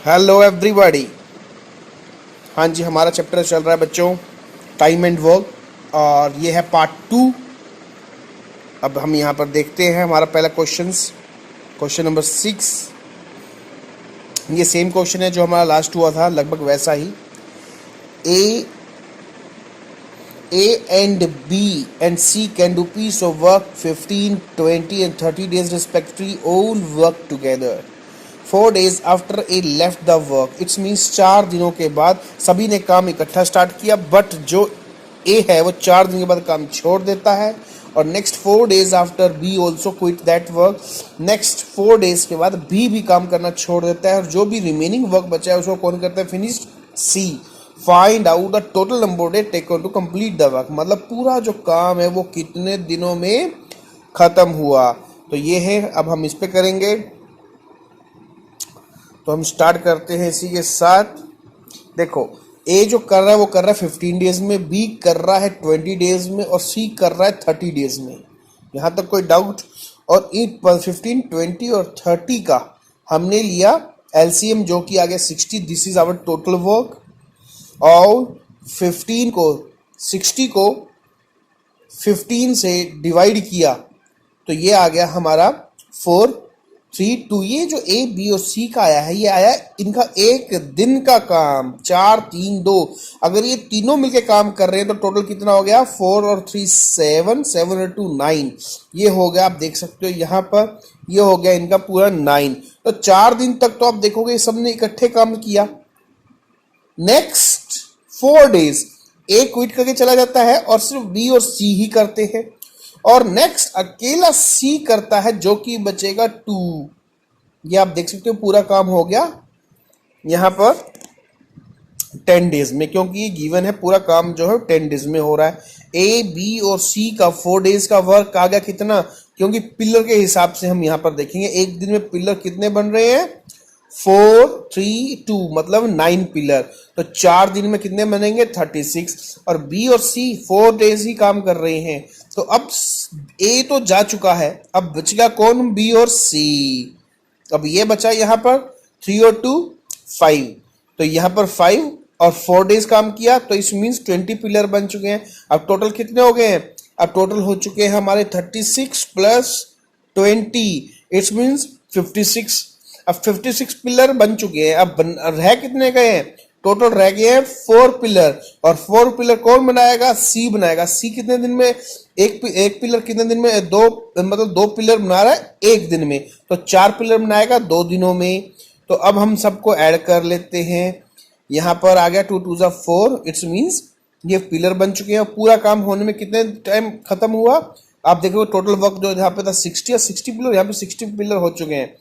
Hello everybody. हाँ जी, हमारा chapter चल रहा है बच्चों, टाइम एंड वर्क, और ये है पार्ट 2। अब हम यहाँ पर देखते हैं हमारा पहला क्वेश्चन नंबर 6। ये सेम क्वेश्चन है जो हमारा लास्ट हुआ था, लगभग वैसा ही। A and B and C can do piece of work 15, 20 and 30 days respectively, all work together 4 days after A left the work। It's means 4 दिनों के बाद सभी ने काम इकट्ठा स्टार्ट किया, बट जो ए है वो 4 दिन के बाद काम छोड़ देता है। और next 4 days after B also quit that work. Next 4 days के बाद बी भी काम करना छोड़ देता है, और जो भी रिमेनिंग वर्क बचा है उसको कौन करता है? Finished C. Find out the total number day taken to complete the work. मतलब पूरा जो काम है वो कितने दिनों में खत्म हुआ। तो ये है, अब हम इस पे करेंगे। तो हम स्टार्ट करते हैं इसी के साथ। देखो, ए जो कर रहा है वो कर रहा है 15 डेज में, बी कर रहा है 20 डेज में, और सी कर रहा है 30 डेज में। यहाँ तक कोई डाउट? और 15, 20 और 30 का हमने लिया एलसीएम, जो कि आ गया 60। This is our total work. और 60 को 15 से डिवाइड किया तो ये आ गया हमारा 4, 3, 2। ये जो ए बी और सी का आया है, ये आया इनका एक दिन का काम। 4, 3, 2। अगर ये तीनों मिलके काम कर रहे हैं तो टोटल कितना हो गया? 4 और 3 7, 7 और 2 9। ये हो गया, आप देख सकते हो यहाँ पर, ये हो गया इनका पूरा 9। तो 4 दिन तक तो आप देखोगे सबने इकट्ठे काम किया। नेक्स्ट 4 days ए क्विट करके चला जाता है और सिर्फ बी और सी ही करते हैं, और नेक्स्ट अकेला सी करता है, जो कि बचेगा 2। ये आप देख सकते हो पूरा काम हो गया यहाँ पर 10 days में, क्योंकि ये गिवन है पूरा काम जो है 10 days में हो रहा है। ए बी और सी का 4 days का वर्क आ गया कितना? क्योंकि पिलर के हिसाब से हम यहाँ पर देखेंगे एक दिन में पिलर कितने बन रहे हैं? 4, 3, 2, मतलब 9 पिलर। तो 4 दिन में कितने बनेंगे? 36। और बी और सी 4 days ही काम कर रहे हैं। तो अब ए तो जा चुका है, अब बचेगा कौन? बी और सी। अब ये बचा यहाँ पर 3 और 2 5। तो यहाँ पर 5 और 4 days काम किया, तो इस मीन्स 20 पिलर बन चुके हैं। अब टोटल कितने हो गए हैं? अब टोटल हो चुके हैं हमारे 36 प्लस 20, इट्स मीन्स 56। अब 56 पिलर बन चुके हैं। अब रह कितने गए हैं? टोटल रह गए हैं 4 पिलर। और 4 पिलर कौन बनाएगा? सी बनाएगा। सी कितने दिन में? एक पिलर कितने दिन में? 2, मतलब 2 पिलर बना रहा है एक दिन में। तो 4 पिलर बनाएगा 2 दिनों में। तो अब हम सबको ऐड कर लेते हैं। यहाँ पर आ गया 2 2 4, इट्स मीन्स ये पिलर बन चुके हैं। पूरा काम होने में कितने टाइम खत्म हुआ? आप देखो टोटल वर्क जो यहाँ पे था 60 और 60 पिलर, यहाँ पे 60 पिलर हो चुके हैं।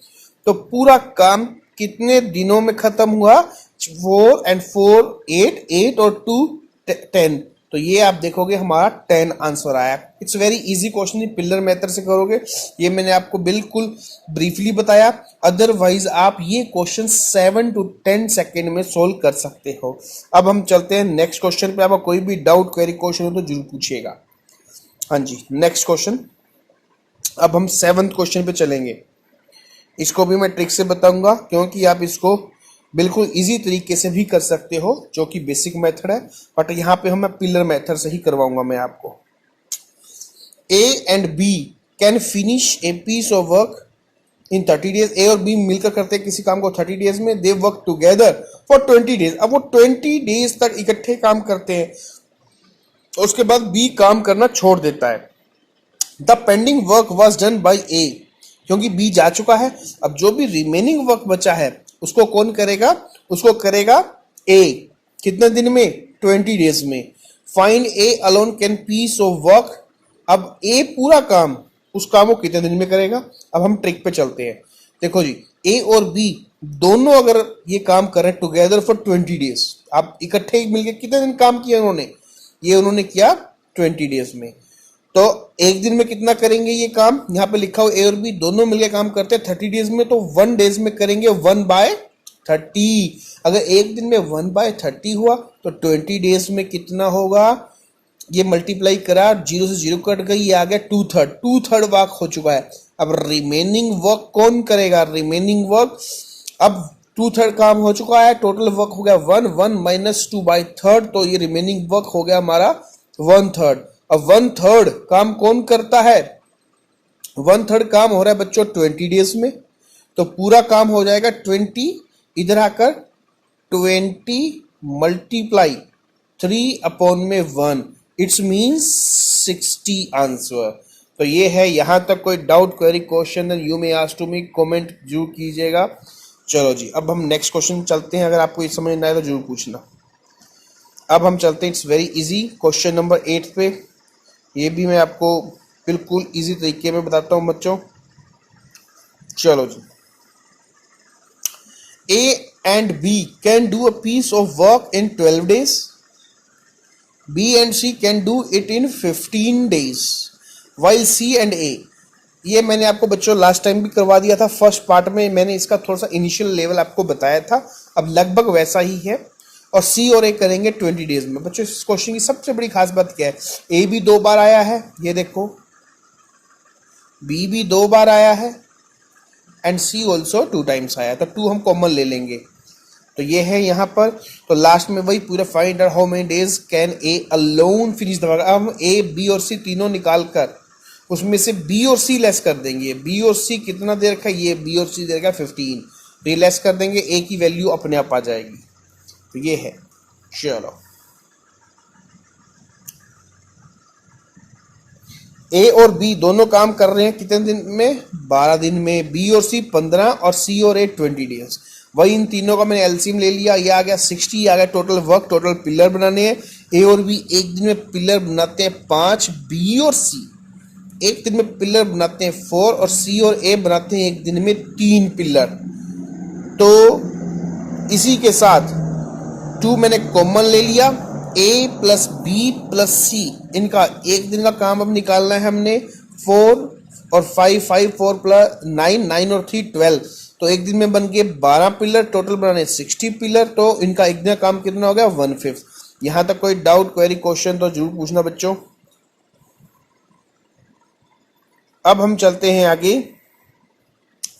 तो पूरा काम कितने दिनों में खत्म हुआ? 4 and 4 8, 8 और 2 10। तो ये आप देखोगे हमारा 10 आंसर आया। It's very easy question, pillar method से करोगे। ये मैंने आपको बिल्कुल ब्रीफली बताया, अदरवाइज आप ये क्वेश्चन 7 to 10 सेकेंड में सोल्व कर सकते हो। अब हम चलते हैं नेक्स्ट क्वेश्चन पे। आपको कोई भी डाउट क्वेरी क्वेश्चन हो तो जरूर पूछिएगा। हाँ जी, नेक्स्ट क्वेश्चन। अब हम 7th क्वेश्चन पे चलेंगे। इसको भी मैं ट्रिक से बताऊंगा, क्योंकि आप इसको बिल्कुल इजी तरीके से भी कर सकते हो, जो कि बेसिक मेथड है। बट यहाँ पे हम पिलर मेथड से ही करवाऊंगा मैं आपको। A and B can finish a piece of work in 30 days। A और बी मिलकर करते हैं किसी काम को 30 days में। They work together for 20 days। अब वो 20 days तक इकट्ठे काम करते हैं, उसके बाद बी काम करना छोड़ देता है। The pending work was done by A. क्योंकि बी जा चुका है, अब जो भी रिमेनिंग वर्क बचा है उसको कौन करेगा? उसको करेगा ए। कितने दिन में? 20 days में। Find A alone can piece of work. अब ए पूरा काम, उस काम को कितने दिन में करेगा? अब हम ट्रिक पे चलते हैं। देखो जी, ए और बी दोनों अगर ये काम करें टुगेदर फॉर 20 days, आप इकट्ठे मिलकर कितने दिन काम किया उन्होंने? ये उन्होंने किया 20 days में। तो एक दिन में कितना करेंगे ये काम? यहाँ पे लिखा हुआ ए और बी दोनों मिलकर काम करते हैं 30 days में, तो 1 days में करेंगे 1/30। अगर एक दिन में 1/30 हुआ तो 20 days में कितना होगा? ये मल्टीप्लाई करा, 0 से 0 कट गई, ये आ गया 2/3 वर्क हो चुका है। अब रिमेनिंग वर्क कौन करेगा? रिमेनिंग वर्क अब 2/3 काम हो चुका है, टोटल वर्क हो गया 1 माइनस 2/3, तो ये रिमेनिंग वर्क हो गया हमारा 1/3। अब 1/3 काम कौन करता है? 1/3 काम हो रहा है बच्चों 20 डेज में, तो पूरा काम हो जाएगा 20, इधर आकर 20 मल्टीप्लाई 3/1, इट्स मीन्स 60 आंसर। तो ये है। यहां तक कोई doubt, query, question you may ask to me, comment जरूर कीजिएगा। चलो जी, अब हम नेक्स्ट क्वेश्चन चलते हैं। अगर आपको ये समझ नहीं आए तो जरूर पूछना। अब हम चलते हैं, it's very easy, question number 8 पे। ये भी मैं आपको बिल्कुल इजी तरीके में बताता हूं बच्चों। चलो जी, A and B can do a piece of work in 12 days. B and C can do it in 15 days. While C and A, ये मैंने आपको बच्चों लास्ट टाइम भी करवा दिया था। फर्स्ट पार्ट में मैंने इसका थोड़ा सा इनिशियल लेवल आपको बताया था, अब लगभग वैसा ही है। और C और A करेंगे 20 डेज में। बच्चों इस क्वेश्चन की सबसे बड़ी खास बात क्या है? A भी 2 बार आया है, ये देखो, B भी 2 बार आया है, एंड C ऑल्सो 2 टाइम्स आया, तो 2 हम कॉमन ले लेंगे, तो ये है यहाँ पर। तो लास्ट में वही पूरा find out how many days can A alone finish the work. अब हम ए, बी और सी तीनों निकाल कर उसमें से बी और सी लेस कर देंगे। बी और सी कितना दे रखा है? ये बी और सी दे रखा है 15, तो ये लेस कर देंगे, ए की वैल्यू अपने आप आ जाएगी। तो ये है। चलो, ए और बी दोनों काम कर रहे हैं कितने दिन में? 12 दिन में। बी और सी 15 और सी और ए 20 डेज। वही इन तीनों का मैंने एलसीएम ले लिया, ये आ गया 60, आ गया टोटल वर्क, टोटल पिलर बनाने हैं। ए और बी एक दिन में पिलर बनाते हैं 5, बी और सी एक दिन में पिलर बनाते हैं 4, और सी और ए बनाते हैं एक दिन में 3 पिलर। तो इसी के साथ 2 मैंने कॉमन ले लिया, ए प्लस बी प्लस सी, इनका एक दिन का काम अब निकालना है हमने। 4 और 5, 5 4 प्लस 9, 9 और 3 12, तो एक दिन में बन गए 12 पिलर, टोटल बनाने 60 पिलर। तो इनका एक दिन का काम कितना हो गया? 1/5। यहां तक कोई डाउट, क्वेरी, क्वेश्चन तो जरूर पूछना बच्चों। अब हम चलते हैं आगे।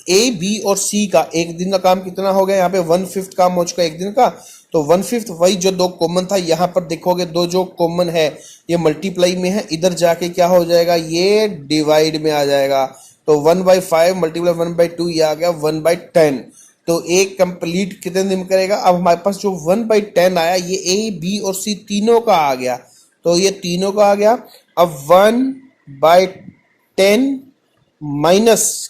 ए, बी और सी का एक दिन का काम कितना हो गया? यहाँ पे 1/5 काम हो चुका है एक दिन का, तो 1/5 वही जो 2 कॉमन था, यहाँ पर देखोगे 2 जो कॉमन है ये मल्टीप्लाई में है, इधर जाके क्या हो जाएगा? ये डिवाइड में आ जाएगा। तो 1/5 मल्टीप्लाई 1/2, ये आ गया 1/10। तो एक कंप्लीट कितने दिन करेगा? अब हमारे पास जो 1/10 आया, ये ए, बी और सी तीनों का आ गया, तो ये तीनों का आ गया। अब 1/10 माइनस,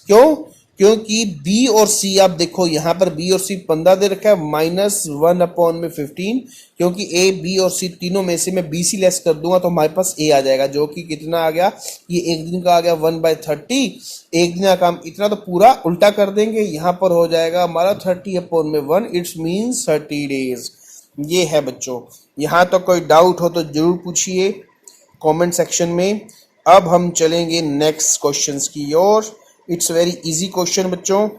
क्योंकि बी और सी, आप देखो यहाँ पर बी और सी 15 दे रखा है, -1/15, क्योंकि ए, बी और सी तीनों में से मैं बी सी लेस कर दूंगा तो हमारे पास ए आ जाएगा, जो कि कितना आ गया? ये एक दिन का आ गया 1/30। एक दिन का काम इतना, तो पूरा उल्टा कर देंगे, यहाँ पर हो जाएगा हमारा 30/1, इट्स मीन्स 30 डेज। ये है बच्चों। यहाँ तो कोई डाउट हो तो जरूर पूछिए कमेंट सेक्शन में। अब हम चलेंगे नेक्स्ट क्वेश्चंस की ओर। इट्स वेरी इजी क्वेश्चन बच्चों।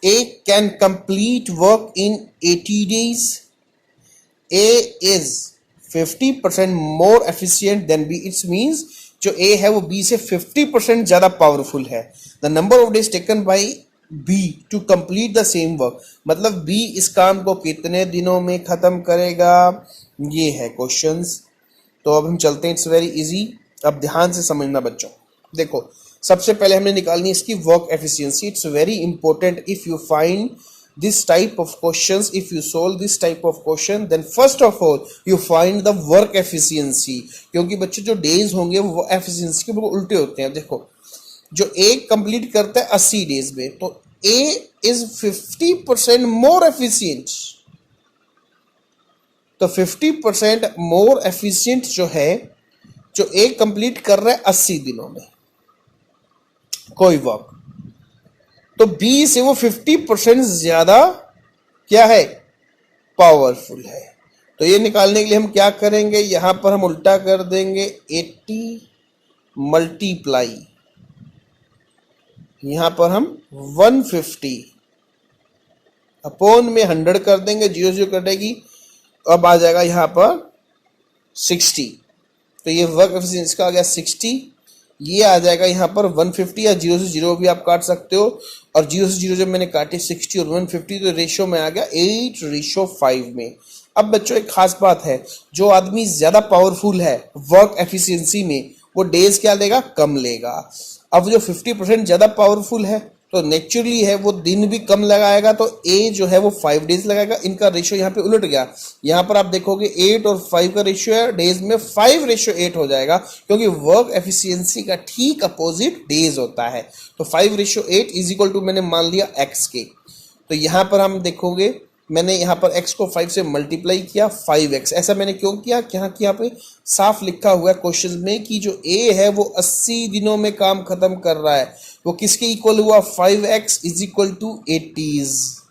A can complete work in 80 days. A is 50% more efficient than B. It means जो A है वो B से 50% ज्यादा पावरफुल है। The number of days taken by B to complete the same work, मतलब B इस काम को कितने दिनों में खत्म करेगा? ये है क्वेश्चंस। तो अब हम चलते हैं, इट्स वेरी इजी। अब ध्यान से समझना बच्चों। देखो, सबसे पहले हमने निकालनी है इसकी work efficiency. It's very important if you find this type of questions, if you solve this type of question, then first of all you find the work efficiency. क्योंकि बच्चे जो डेज होंगे वो एफिशिएंसी के बिल्कुल उल्टे होते हैं। देखो, जो ए कंप्लीट करता है 80 डेज में, तो ए इज 50% मोर एफिशिएंट। तो 50% मोर एफिशिएंट जो है, जो ए कंप्लीट कर रहा है 80 दिनों में कोई वर्क, तो बी से वो 50% ज्यादा क्या है? पावरफुल है। तो ये निकालने के लिए हम क्या करेंगे? यहां पर हम उल्टा कर देंगे, 80 मल्टीप्लाई, यहां पर हम 150 अपॉन में 100 कर देंगे, 0 0 कटेगी, अब आ जाएगा यहां पर 60। तो ये वर्क एफिशिएंसी का आ गया 60। ये आ जाएगा यहाँ पर 150 या 0 से 0 भी आप काट सकते हो। और 0 से 0 जब मैंने काटे 60 और 150 तो रेशो में आ गया 8:5 में। अब बच्चों एक खास बात है, जो आदमी ज्यादा पावरफुल है वर्क एफिशिएंसी में वो डेज क्या लेगा, कम लेगा। अब जो 50% ज्यादा पावरफुल है तो नेचुरली है वो दिन भी कम लगाएगा, तो ए जो है वो 5 डेज लगाएगा। इनका रेशियो यहाँ पे उलट गया, यहाँ पर आप देखोगे 8 और 5 का रेशियो है, डेज में 5:8 हो जाएगा, क्योंकि वर्क एफिशिएंसी का ठीक अपोजिट डेज होता है। तो 5:8 इज इक्वल टू मैंने मान लिया एक्स के। तो यहाँ पर हम देखोगे मैंने यहाँ पर x को 5 से मल्टीप्लाई किया 5x। ऐसा मैंने क्यों किया, यहाँ की यहाँ पे साफ लिखा हुआ है क्वेश्चन में कि जो a है वो 80 दिनों में काम खत्म कर रहा है, वो किसके इक्वल हुआ, 5x इज इक्वल टू 80।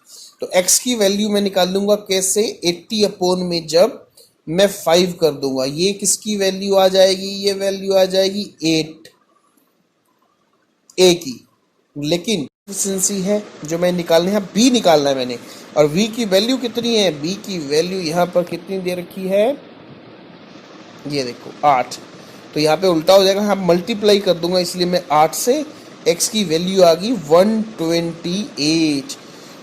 तो x की वैल्यू मैं निकाल लूंगा कैसे, 80 अपॉन में जब मैं 5 कर दूंगा, ये किसकी वैल्यू आ जाएगी, ये वैल्यू आ जाएगी 8 a की। लेकिन एफिशिएंसी है जो मैं निकालना है, बी निकालना है मैंने, और v की वैल्यू कितनी है, b की वैल्यू यहाँ पर कितनी दे रखी है, ये देखो 8। तो यहाँ पे उल्टा हो जाएगा, हम मल्टीप्लाई कर दूंगा, इसलिए मैं 8 से x की वैल्यू आ गई 128।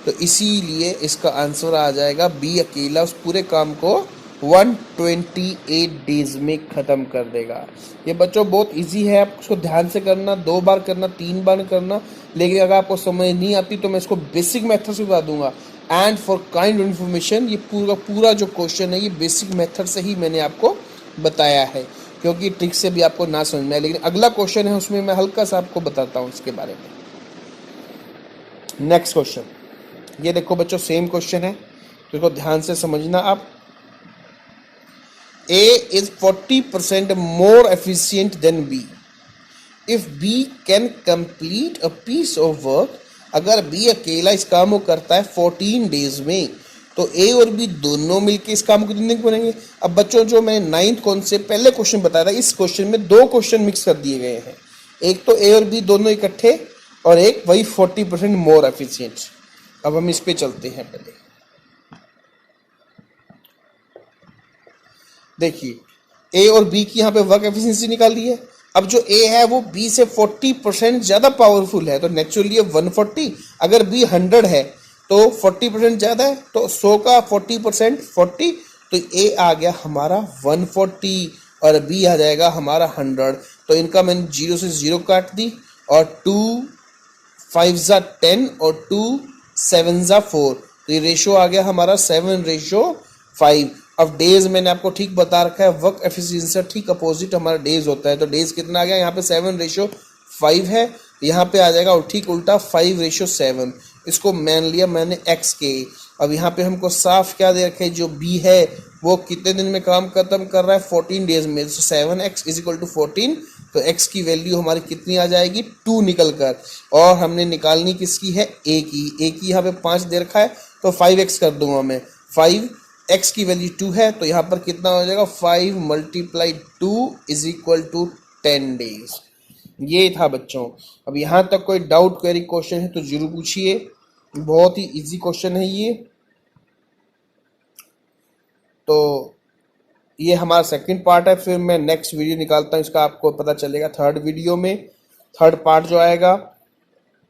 तो इसीलिए इसका आंसर आ जाएगा बी, अकेला उस पूरे काम को 128 डेज में खत्म कर देगा। ये बच्चों बहुत इजी है, आप उसको ध्यान से करना, 2 बार करना, 3 बार करना। लेकिन अगर आपको समझ नहीं आती तो मैं इसको बेसिक मेथड से बता दूंगा। एंड फॉर काइंड इन्फॉर्मेशन, ये पूरा जो क्वेश्चन है ये बेसिक मेथड से ही मैंने आपको बताया है, क्योंकि ट्रिक से भी आपको ना समझ में आए। लेकिन अगला क्वेश्चन है उसमें मैं हल्का सा आपको बताता हूँ इसके बारे में। नेक्स्ट क्वेश्चन, ये देखो बच्चों सेम क्वेश्चन है, तो इसको ध्यान से समझना आप। A is 40% more efficient than B. If B can complete a piece of work, अगर B अकेला इस काम को करता है 14 डेज में, तो A और B दोनों मिलके इस काम को कितने दिन बनेंगे। अब बच्चों जो मैंने 9th कॉन्सेप्ट पहले क्वेश्चन बताया था, इस क्वेश्चन में 2 क्वेश्चन मिक्स कर दिए गए हैं, एक तो A और B दोनों इकट्ठे और एक वही 40% मोर एफिशिएंट। अब हम इस पे चलते हैं। पहले देखिए A और B की यहाँ पे वर्क एफिशिएंसी निकाल दी है। अब जो A है वो B से 40% ज़्यादा पावरफुल है, तो नेचुरली 140, अगर B 100 है तो 40% ज़्यादा है, तो 100 का 40% 40, तो A आ गया हमारा 140 और B आ जाएगा हमारा 100। तो इनका मैंने 0 से 0 काट दी, और 2 5 10 और 2 7 4, तो ये रेशो आ गया हमारा 7:5। अब डेज मैंने आपको ठीक बता रखा है, वर्क एफिशिएंसी ठीक अपोजिट हमारा डेज होता है। तो डेज कितना आ गया, यहाँ पे 7:5 है, यहाँ पे आ जाएगा और ठीक उल्टा 5:7। इसको मान लिया मैंने x के। अब यहाँ पे हमको साफ क्या दे रखे, जो b है वो कितने दिन में काम खत्म कर रहा है, 14 डेज में। तो 7x इज इक्वल टू 14, तो x की वैल्यू हमारी कितनी आ जाएगी, 2 निकल कर। और हमने निकालनी किसकी है, a की यहाँ पे 5 दे रखा है, तो 5x कर दूंगा मैं। 5x की वैल्यू 2 है, तो यहाँ पर कितना हो जाएगा, 5 × 2 इज इक्वल टू 10 डेज। ये था बच्चों। अब यहाँ तक कोई डाउट क्वेरी क्वेश्चन है तो जरूर पूछिए, बहुत ही इजी क्वेश्चन है ये। तो ये हमारा सेकंड पार्ट है, फिर मैं नेक्स्ट वीडियो निकालता हूँ, इसका आपको पता चलेगा थर्ड वीडियो में, थर्ड पार्ट जो आएगा।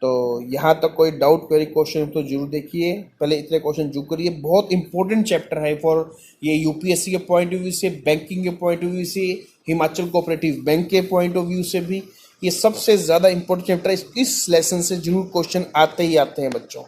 तो यहाँ तक कोई डाउट क्वेरी क्वेश्चन तो जरूर देखिए, पहले इतने क्वेश्चन जो करिए। बहुत इंपॉर्टेंट चैप्टर है फॉर ये यूपीएससी के पॉइंट ऑफ व्यू से, बैंकिंग के पॉइंट ऑफ व्यू से, हिमाचल कोऑपरेटिव बैंक के पॉइंट ऑफ व्यू से भी ये सबसे ज़्यादा इंपॉर्टेंट चैप्टर है। इस लेसन से जरूर क्वेश्चन आते ही आते हैं बच्चों।